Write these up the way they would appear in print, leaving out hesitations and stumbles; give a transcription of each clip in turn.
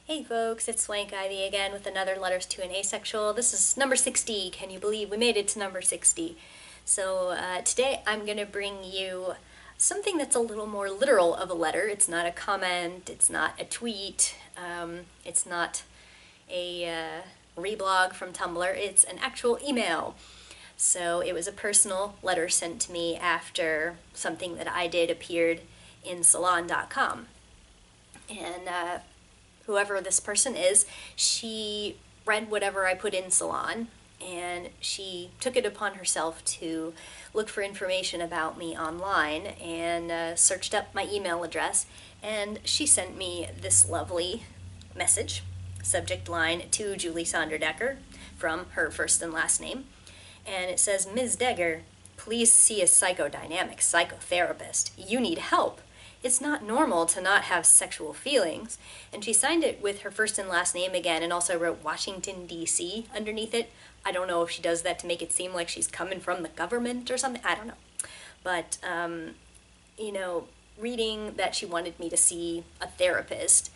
Hey folks, it's Swank Ivy again with another Letters to an Asexual. This is number 60. Can you believe we made it to number 60? So today I'm going to bring you something that's a little more literal of a letter. It's not a comment, it's not a tweet, it's not a reblog from Tumblr, it's an actual email. So it was a personal letter sent to me after something that I did appeared in salon.com. And whoever this person is, she read whatever I put in Salon, and she took it upon herself to look for information about me online and searched up my email address, and she sent me this lovely message, subject line, to Julie Sonderdecker, from her first and last name, and it says, Ms. Degger, please see a psychodynamic psychotherapist. You need help. It's not normal to not have sexual feelings. And she signed it with her first and last name again and also wrote Washington, D.C. underneath it. I don't know if she does that to make it seem like she's coming from the government or something. I don't know. But, reading that she wanted me to see a therapist,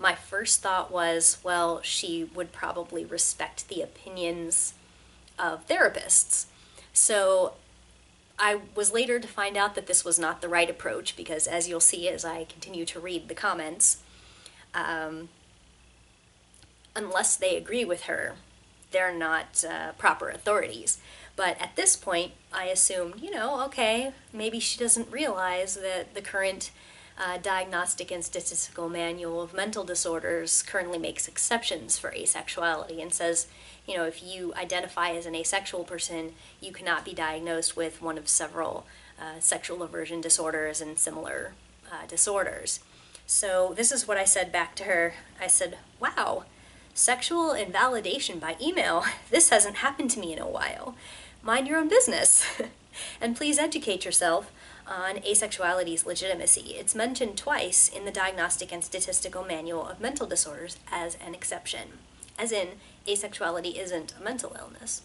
my first thought was, well, she would probably respect the opinions of therapists. So I was later to find out that this was not the right approach because, as you'll see as I continue to read the comments, unless they agree with her, they're not proper authorities. But at this point, I assumed, okay, maybe she doesn't realize that the current Diagnostic and Statistical Manual of Mental Disorders currently makes exceptions for asexuality and says, if you identify as an asexual person, you cannot be diagnosed with one of several sexual aversion disorders and similar disorders. So this is what I said back to her. I said, wow, sexual invalidation by email. This hasn't happened to me in a while. Mind your own business. And please educate yourself on asexuality's legitimacy. It's mentioned twice in the Diagnostic and Statistical Manual of Mental Disorders as an exception, as in, asexuality isn't a mental illness.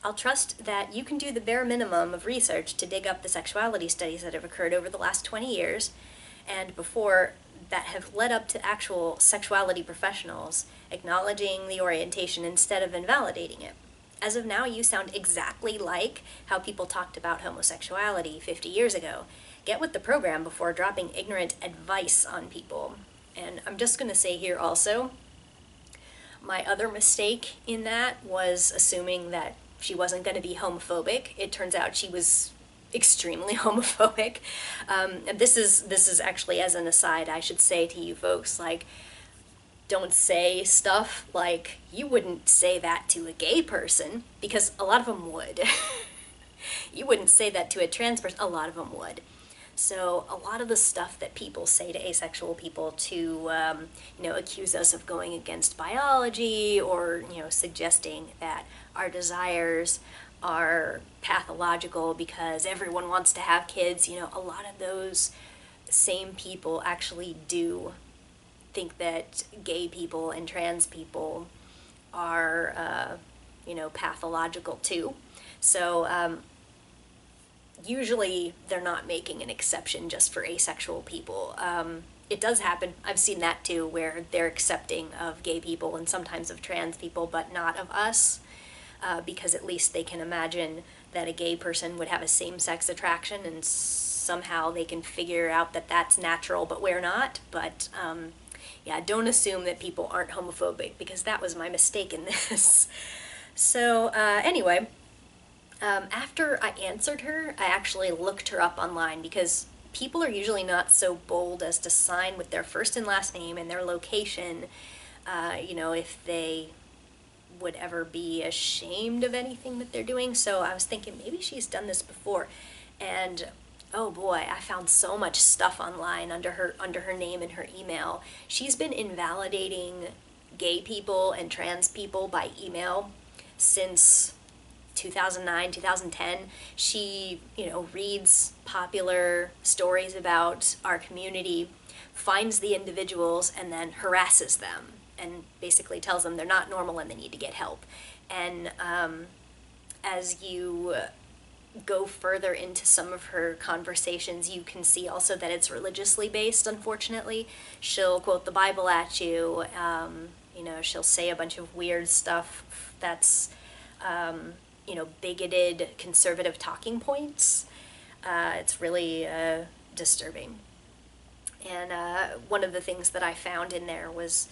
I'll trust that you can do the bare minimum of research to dig up the sexuality studies that have occurred over the last 20 years and before that have led up to actual sexuality professionals acknowledging the orientation instead of invalidating it. As of now, you sound exactly like how people talked about homosexuality 50 years ago. Get with the program before dropping ignorant advice on people. And I'm just going to say here also, my other mistake in that was assuming that she wasn't going to be homophobic. It turns out she was extremely homophobic. And this is actually, as an aside, I should say to you folks, don't say stuff like, you wouldn't say that to a gay person, because a lot of them would. You wouldn't say that to a trans person, a lot of them would. So a lot of the stuff that people say to asexual people to, accuse us of going against biology or, suggesting that our desires are pathological because everyone wants to have kids, a lot of those same people actually do think that gay people and trans people are, pathological too. So, usually they're not making an exception just for asexual people. It does happen, I've seen that too, where they're accepting of gay people and sometimes of trans people, but not of us, because at least they can imagine that a gay person would have a same-sex attraction and somehow they can figure out that that's natural, but we're not. But yeah, don't assume that people aren't homophobic, because that was my mistake in this. So anyway, after I answered her, I actually looked her up online, because people are usually not so bold as to sign with their first and last name and their location, if they would ever be ashamed of anything that they're doing. So I was thinking maybe she's done this before, and oh boy, I found so much stuff online under her name and her email. She's been invalidating gay people and trans people by email since 2009, 2010. She, reads popular stories about our community, finds the individuals, and then harasses them, and basically tells them they're not normal and they need to get help. And as you go further into some of her conversations, you can see also that it's religiously based, unfortunately. She'll quote the Bible at you, she'll say a bunch of weird stuff that's, bigoted conservative talking points. It's really disturbing. And one of the things that I found in there was,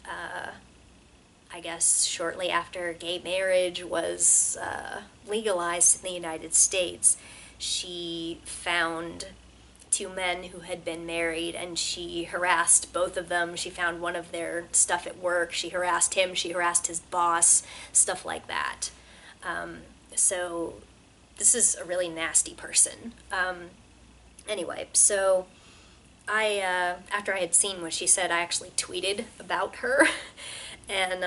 I guess, shortly after gay marriage was legalized in the United States, she found two men who had been married, and she harassed both of them. She found one of their stuff at work. She harassed him. She harassed his boss, stuff like that. So this is a really nasty person. Anyway, so after I had seen what she said, I actually tweeted about her. And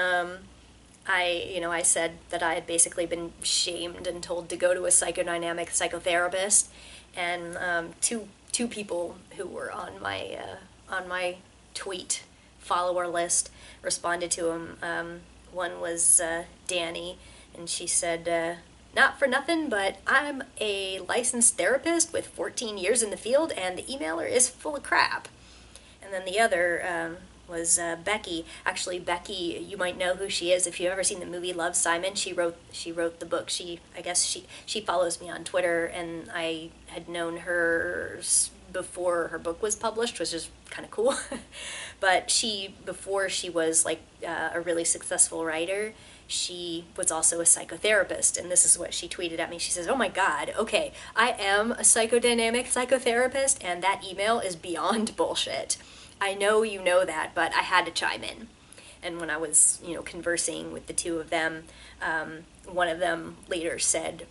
I said that I had basically been shamed and told to go to a psychodynamic psychotherapist. And two people who were on my tweet follower list responded to him. One was Danny, and she said, "Not for nothing, but I'm a licensed therapist with 14 years in the field, and the emailer is full of crap." And then the other was Becky. Actually, Becky, you might know who she is if you've ever seen the movie Love, Simon. She wrote the book. I guess she follows me on Twitter, and I had known her before her book was published, which is kind of cool. But before she was like a really successful writer, she was also a psychotherapist, and this is what she tweeted at me. She says, "Oh my God, okay, I am a psychodynamic psychotherapist, and that email is beyond bullshit. I know you know that, but I had to chime in." And when I was, conversing with the two of them, one of them later said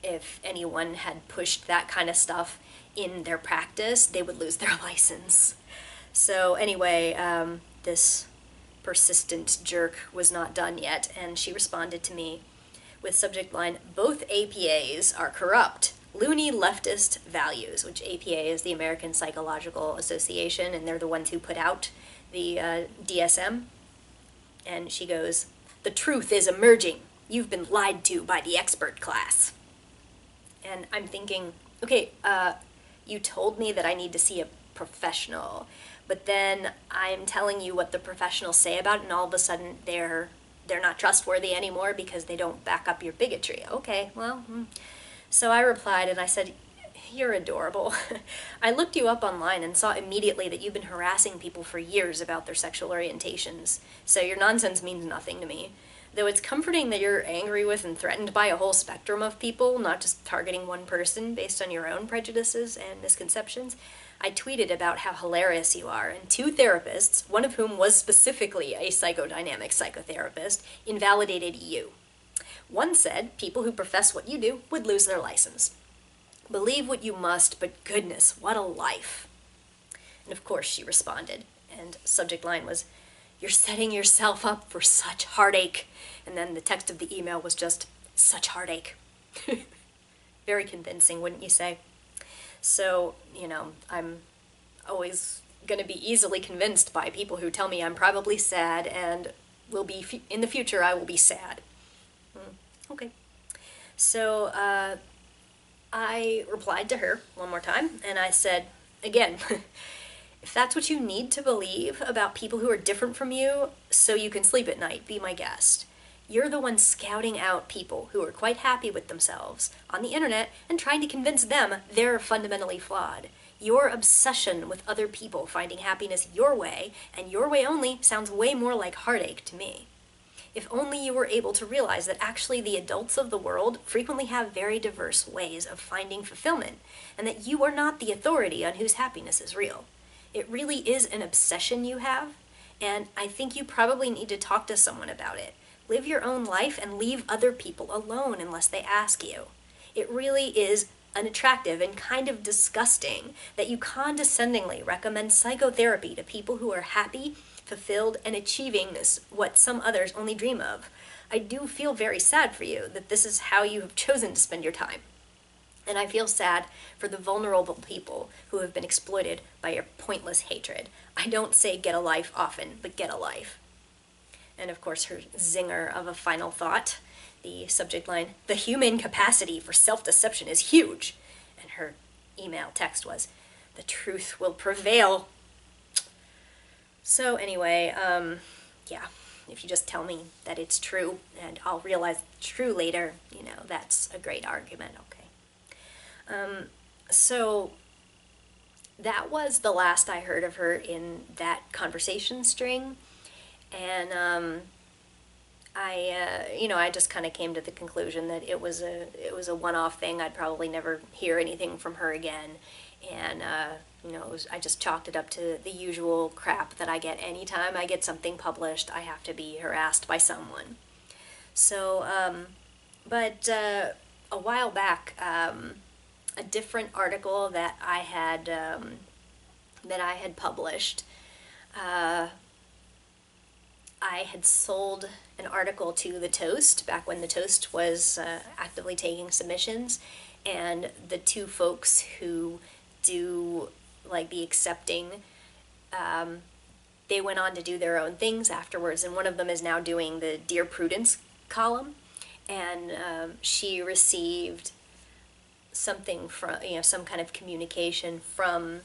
if anyone had pushed that kind of stuff in their practice, they would lose their license. So anyway, this persistent jerk was not done yet, and she responded to me with subject line, "Both APAs are corrupt. Loony leftist values," which APA is the American Psychological Association, and they're the ones who put out the DSM. And she goes, "The truth is emerging. You've been lied to by the expert class." And I'm thinking, okay, you told me that I need to see a professional, but then I'm telling you what the professionals say about it, and all of a sudden they're not trustworthy anymore because they don't back up your bigotry. Okay, well, So I replied and I said, "You're adorable. I looked you up online and saw immediately that you've been harassing people for years about their sexual orientations, so your nonsense means nothing to me. Though it's comforting that you're angry with and threatened by a whole spectrum of people, not just targeting one person based on your own prejudices and misconceptions, I tweeted about how hilarious you are, and two therapists, one of whom was specifically a psychodynamic psychotherapist, invalidated you. One said people who profess what you do would lose their license. Believe what you must, but goodness, what a life." And of course she responded, and subject line was, "You're setting yourself up for such heartache." And then the text of the email was just, "Such heartache." Very convincing, wouldn't you say? So, I'm always going to be easily convinced by people who tell me I'm probably sad and will be, in the future I will be sad. Okay. So I replied to her one more time, and I said, again, if that's what you need to believe about people who are different from you so you can sleep at night, be my guest. You're the one scouting out people who are quite happy with themselves on the internet and trying to convince them they're fundamentally flawed. Your obsession with other people finding happiness your way, and your way only, sounds way more like heartache to me. If only you were able to realize that actually the adults of the world frequently have very diverse ways of finding fulfillment, and that you are not the authority on whose happiness is real. It really is an obsession you have, and I think you probably need to talk to someone about it. Live your own life and leave other people alone unless they ask you. It really is unattractive and kind of disgusting that you condescendingly recommend psychotherapy to people who are happy, fulfilled, and achieving what some others only dream of. I do feel very sad for you that this is how you have chosen to spend your time. And I feel sad for the vulnerable people who have been exploited by your pointless hatred. I don't say get a life often, but get a life." And of course her zinger of a final thought, the subject line, "The human capacity for self-deception is huge." And her email text was, "The truth will prevail." So anyway, yeah, if you just tell me that it's true and I'll realize it's true later, that's a great argument, okay. So that was the last I heard of her in that conversation string. And I just kind of came to the conclusion that it was a one-off thing. I'd probably never hear anything from her again, and I just chalked it up to the usual crap that I get anytime I get something published. I have to be harassed by someone. So, but a while back, a different article that I had published. I had sold an article to The Toast back when The Toast was actively taking submissions, and the two folks who do like the accepting, they went on to do their own things afterwards, and one of them is now doing the Dear Prudence column, and she received something from, some kind of communication from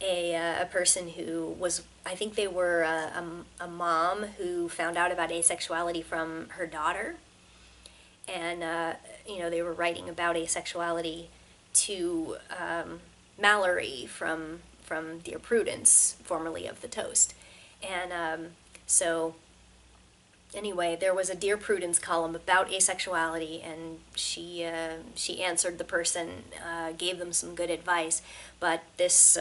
a person who was, I think they were a mom who found out about asexuality from her daughter, and they were writing about asexuality to Mallory from Dear Prudence, formerly of The Toast, and so anyway, there was a Dear Prudence column about asexuality, and she answered the person, gave them some good advice, but this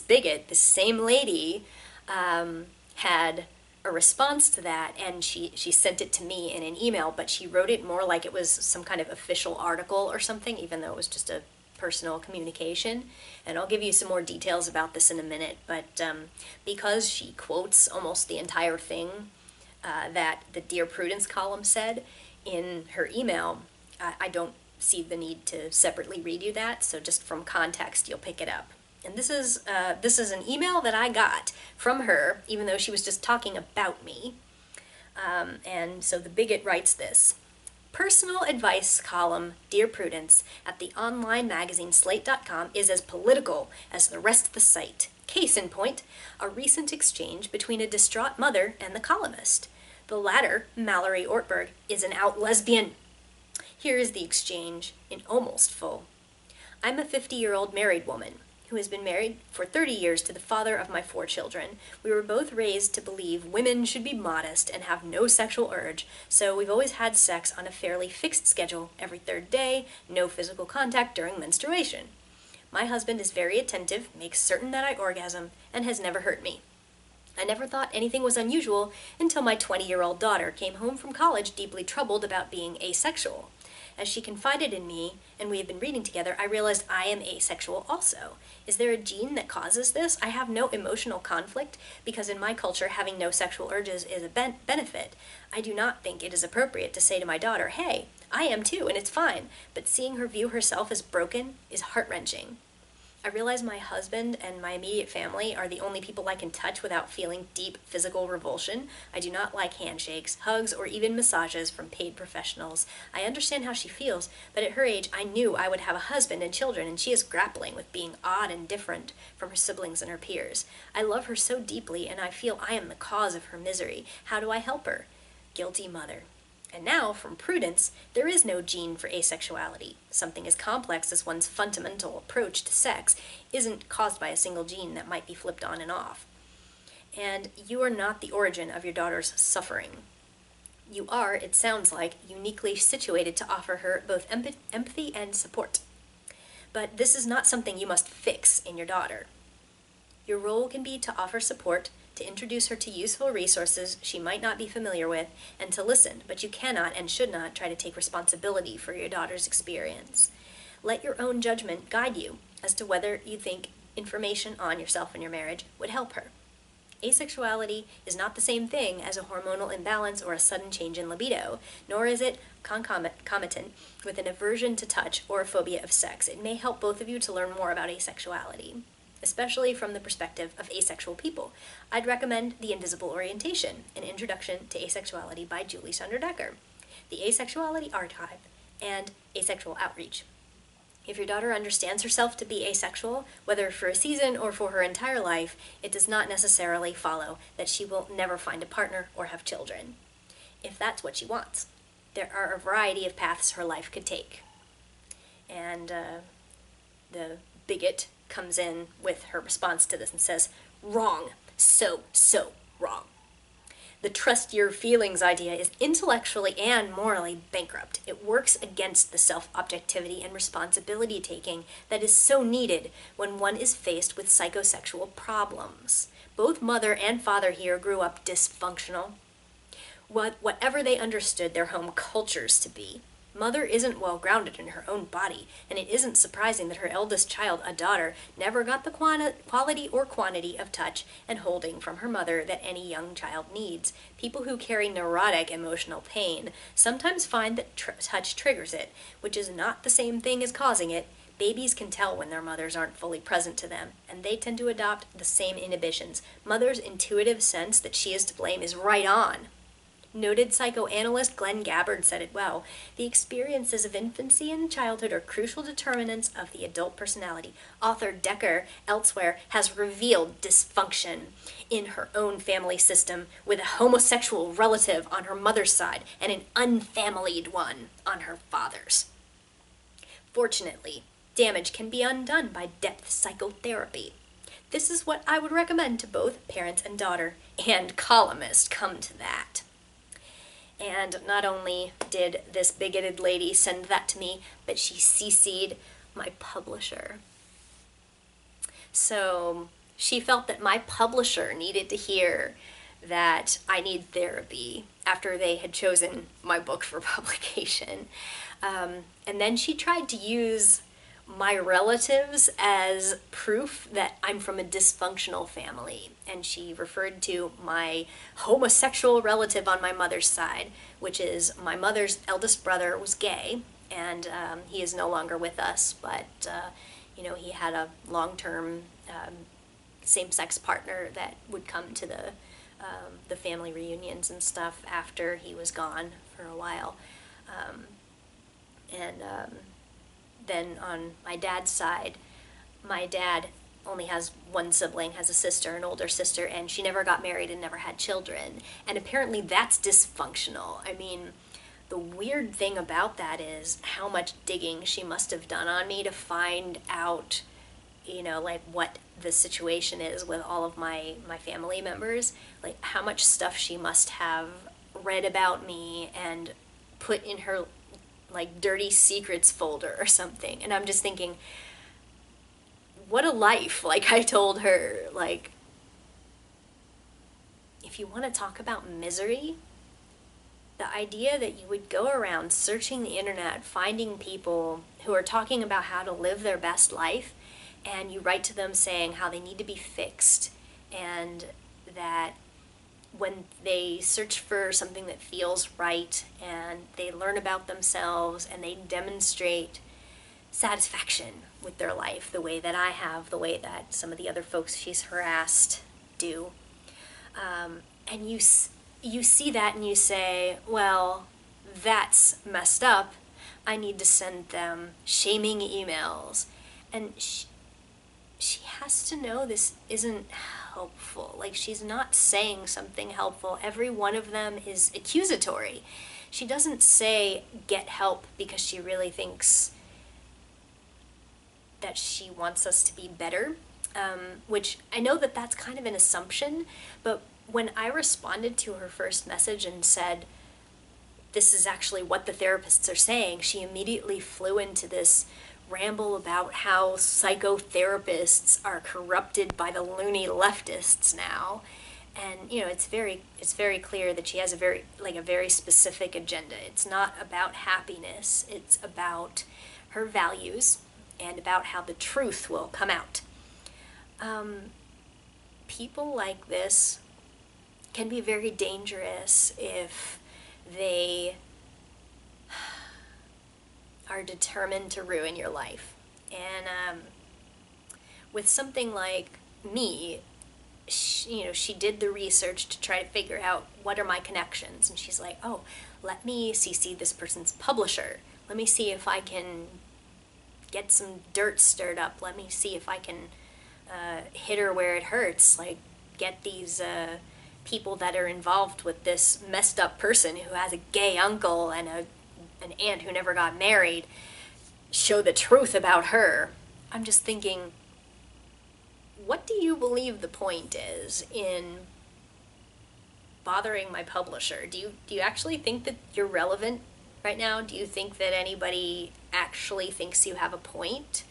bigot, this same lady, had a response to that, and she sent it to me in an email, but she wrote it more like it was some kind of official article or something, even though it was just a personal communication. And I'll give you some more details about this in a minute, but because she quotes almost the entire thing that the Dear Prudence column said in her email, I don't see the need to separately read you that, so just from context you'll pick it up. And this is an email that I got from her, even though she was just talking about me. And so the bigot writes this: "Personal advice column, Dear Prudence, at the online magazine Slate.com is as political as the rest of the site. Case in point, a recent exchange between a distraught mother and the columnist. The latter, Mallory Ortberg, is an out lesbian. Here is the exchange in almost full. I'm a 50-year-old married woman who has been married for 30 years to the father of my 4 children. We were both raised to believe women should be modest and have no sexual urge, so we've always had sex on a fairly fixed schedule every 3rd day, no physical contact during menstruation. My husband is very attentive, makes certain that I orgasm, and has never hurt me. I never thought anything was unusual until my 20-year-old daughter came home from college deeply troubled about being asexual. As she confided in me, and we have been reading together, I realized I am asexual also. Is there a gene that causes this? I have no emotional conflict, because in my culture, having no sexual urges is a benefit. I do not think it is appropriate to say to my daughter, hey, I am too, and it's fine, but seeing her view herself as broken is heart-wrenching. I realize my husband and my immediate family are the only people I can touch without feeling deep physical revulsion. I do not like handshakes, hugs, or even massages from paid professionals. I understand how she feels, but at her age I knew I would have a husband and children, and she is grappling with being odd and different from her siblings and her peers. I love her so deeply, and I feel I am the cause of her misery. How do I help her? Guilty mother. And now, from Prudence, there is no gene for asexuality. Something as complex as one's fundamental approach to sex isn't caused by a single gene that might be flipped on and off. And you are not the origin of your daughter's suffering. You are, it sounds like, uniquely situated to offer her both empathy and support. But this is not something you must fix in your daughter. Your role can be to offer support, to introduce her to useful resources she might not be familiar with, and to listen, but you cannot and should not try to take responsibility for your daughter's experience. Let your own judgment guide you as to whether you think information on yourself and your marriage would help her. Asexuality is not the same thing as a hormonal imbalance or a sudden change in libido, nor is it concomitant with an aversion to touch or a phobia of sex. It may help both of you to learn more about asexuality, especially from the perspective of asexual people. I'd recommend The Invisible Orientation, An Introduction to Asexuality by Julie Sunderdecker. the Asexuality Archive, and Asexual Outreach. If your daughter understands herself to be asexual, whether for a season or for her entire life, it does not necessarily follow that she will never find a partner or have children, if that's what she wants. There are a variety of paths her life could take. And the bigot comes in with her response to this and says, "Wrong. So wrong. The trust your feelings idea is intellectually and morally bankrupt. It works against the self-objectivity and responsibility-taking that is so needed when one is faced with psychosexual problems. Both mother and father here grew up dysfunctional. Whatever they understood their home cultures to be. Mother isn't well grounded in her own body, and it isn't surprising that her eldest child, a daughter, never got the quality or quantity of touch and holding from her mother that any young child needs. People who carry neurotic emotional pain sometimes find that touch triggers it, which is not the same thing as causing it. Babies can tell when their mothers aren't fully present to them, and they tend to adopt the same inhibitions. Mother's intuitive sense that she is to blame is right on." Noted psychoanalyst Glenn Gabbard said it well. The experiences of infancy and childhood are crucial determinants of the adult personality. Author Decker elsewhere has revealed dysfunction in her own family system with a homosexual relative on her mother's side and an unfamilied one on her father's. Fortunately, damage can be undone by depth psychotherapy. This is what I would recommend to both parents and daughter, and columnist come to that. And not only did this bigoted lady send that to me, but she CC'd my publisher. So she felt that my publisher needed to hear that I need therapy after they had chosen my book for publication. And then she tried to use my relatives as proof that I'm from a dysfunctional family. And she referred to my homosexual relative on my mother's side, which is my mother's eldest brother was gay, and he is no longer with us, but he had a long-term same-sex partner that would come to the family reunions and stuff after he was gone for a while. Then on my dad's side, my dad only has one sibling, has a sister, an older sister, and she never got married and never had children. And apparently that's dysfunctional. I mean, the weird thing about that is how much digging she must have done on me to find out, what the situation is with all of my family members. Like, how much stuff she must have read about me and put in her dirty secrets folder or something. And I'm just thinking, what a life. I told her, if you want to talk about misery, the idea that you would go around searching the internet, finding people who are talking about how to live their best life, and you write to them saying how they need to be fixed, and that when they search for something that feels right and they learn about themselves and they demonstrate satisfaction with their life the way that I have, the way that some of the other folks she's harassed do. And you see that and you say, well, that's messed up. I need to send them shaming emails. And she has to know this isn't helpful. She's not saying something helpful. Every one of them is accusatory. She doesn't say get help because she really thinks that she wants us to be better, which I know that that's kind of an assumption, but when I responded to her first message and said, this is actually what the therapists are saying, she immediately flew into this ramble about how psychotherapists are corrupted by the loony leftists now. And it's very clear that she has a very specific agenda. It's not about happiness. It's about her values and about how the truth will come out. People like this can be very dangerous if they are determined to ruin your life. And with something like me, she did the research to try to figure out what are my connections, and she's like, oh, let me CC this person's publisher. Let me see if I can get some dirt stirred up. Let me see if I can hit her where it hurts. Like, get these people that are involved with this messed up person who has a gay uncle and an aunt who never got married, show the truth about her. I'm just thinking, what do you believe the point is in bothering my publisher? Do you actually think that you're relevant right now? Do you think that anybody actually thinks you have a point?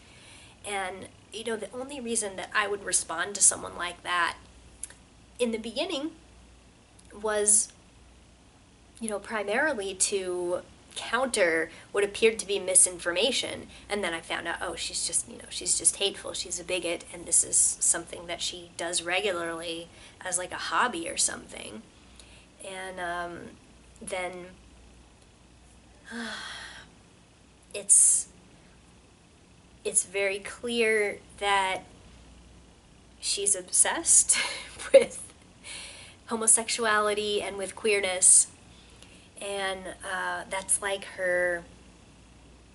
And, the only reason that I would respond to someone like that in the beginning was, primarily to counter what appeared to be misinformation. And then I found out, oh, she's just hateful. She's a bigot, and this is something that she does regularly as like a hobby or something. And then it's very clear that she's obsessed with homosexuality and with queerness, and that's like her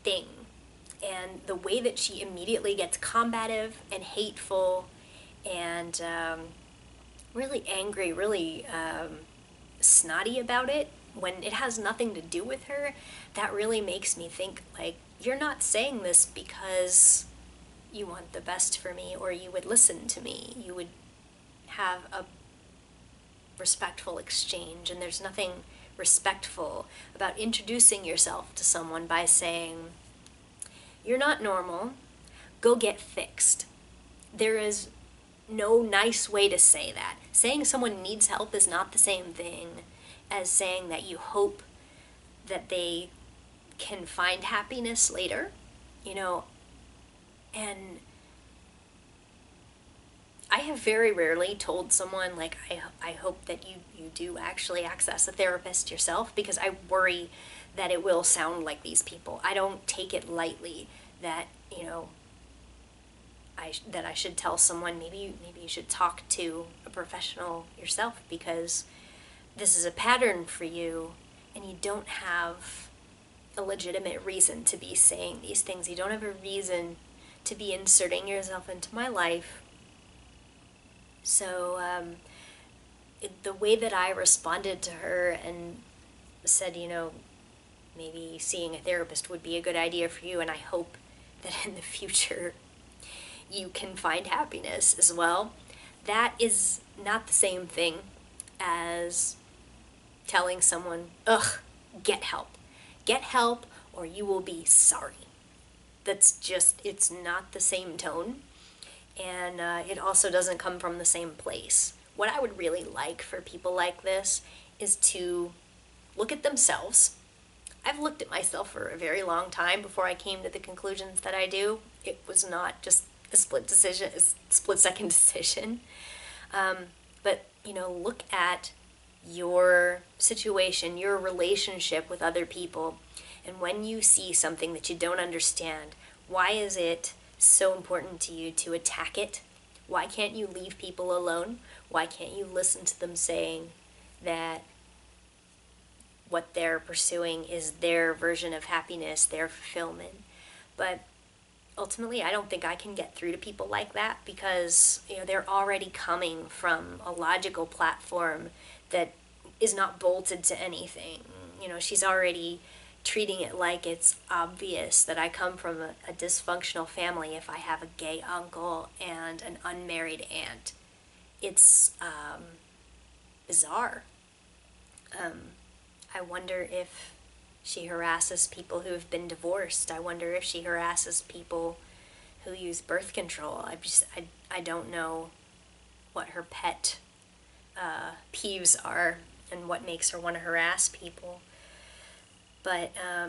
thing. And the way that she immediately gets combative and hateful and really angry, really snotty about it, when it has nothing to do with her, that really makes me think, like, you're not saying this because you want the best for me, or you would listen to me. You would have a respectful exchange, and there's nothing respectful about introducing yourself to someone by saying, you're not normal, go get fixed. There is no nice way to say that. Saying someone needs help is not the same thing as saying that you hope that they can find happiness later, and I have very rarely told someone, like, I hope that you do actually access a therapist yourself, because I worry that it will sound like these people. I don't take it lightly that, that I should tell someone, maybe you should talk to a professional yourself, because this is a pattern for you, and you don't have a legitimate reason to be saying these things. You don't have a reason to be inserting yourself into my life. So the way that I responded to her and said, maybe seeing a therapist would be a good idea for you, and I hope that in the future you can find happiness as well, that is not the same thing as telling someone, ugh, get help. Get help or you will be sorry. It's not the same tone, and it also doesn't come from the same place. What I would really like for people like this is to look at themselves. I've looked at myself for a very long time before I came to the conclusions that I do. It was not just a split-second decision. But, look at your situation, your relationship with other people, and when you see something that you don't understand, why is it so important to you to attack it? Why can't you leave people alone? Why can't you listen to them saying that what they're pursuing is their version of happiness, their fulfillment? But ultimately, I don't think I can get through to people like that, because they're already coming from a logical platform that is not bolted to anything. She's already treating it like it's obvious that I come from a dysfunctional family if I have a gay uncle and an unmarried aunt. It's bizarre. I wonder if she harasses people who have been divorced. I wonder if she harasses people who use birth control. I don't know what her pet peeves are and what makes her want to harass people. But, I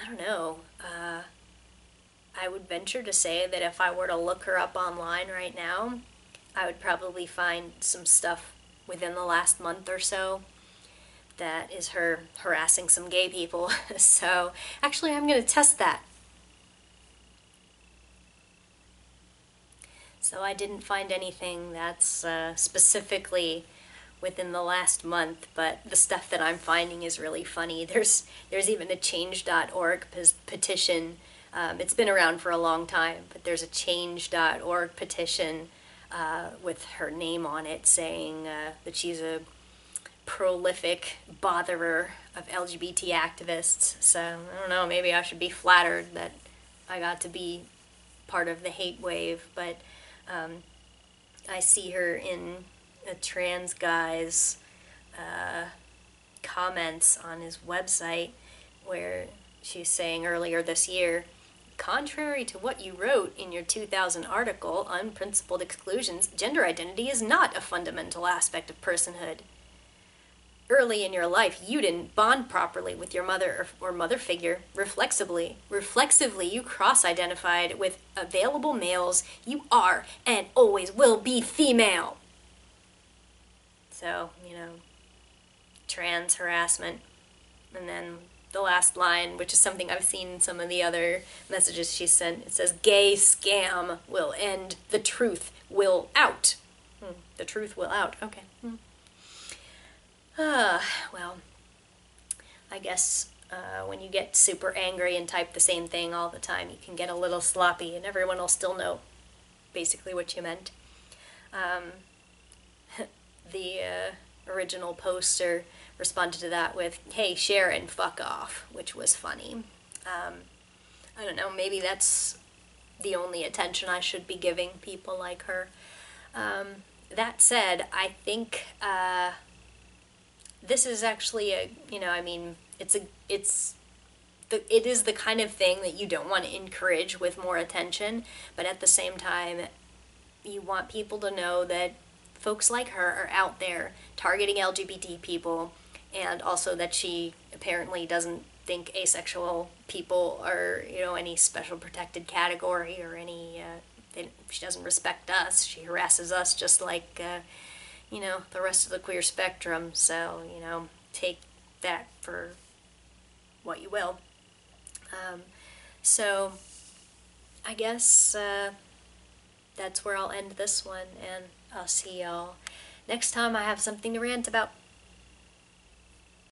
don't know. I would venture to say that if I were to look her up online right now, I would probably find some stuff within the last month or so that is her harassing some gay people. So, actually, I'm going to test that. So I didn't find anything that's specifically within the last month, but the stuff that I'm finding is really funny. There's even a change.org petition. It's been around for a long time, but there's a change.org petition with her name on it saying that she's a prolific botherer of LGBT activists. So I don't know, maybe I should be flattered that I got to be part of the hate wave, but I see her in a trans guy's comments on his website where she's saying earlier this year, contrary to what you wrote in your 2000 article, Unprincipled Exclusions, gender identity is not a fundamental aspect of personhood. Early in your life, you didn't bond properly with your mother or mother figure. Reflexively, you cross-identified with available males. You are and always will be female. So, trans harassment. And then the last line, which is something I've seen in some of the other messages she sent, it says, gay scam will end. The truth will out. The truth will out. Okay. Well, I guess when you get super angry and type the same thing all the time, you can get a little sloppy and everyone will still know basically what you meant. The original poster responded to that with, hey, Sharon, fuck off, which was funny. I don't know, maybe that's the only attention I should be giving people like her. That said, I think this is actually it is the kind of thing that you don't want to encourage with more attention, but at the same time, you want people to know that folks like her are out there targeting LGBT people, and also that she apparently doesn't think asexual people are, any special protected category or any, she doesn't respect us. She harasses us just like, the rest of the queer spectrum. So, take that for what you will. So, I guess that's where I'll end this one, and I'll see y'all next time I have something to rant about.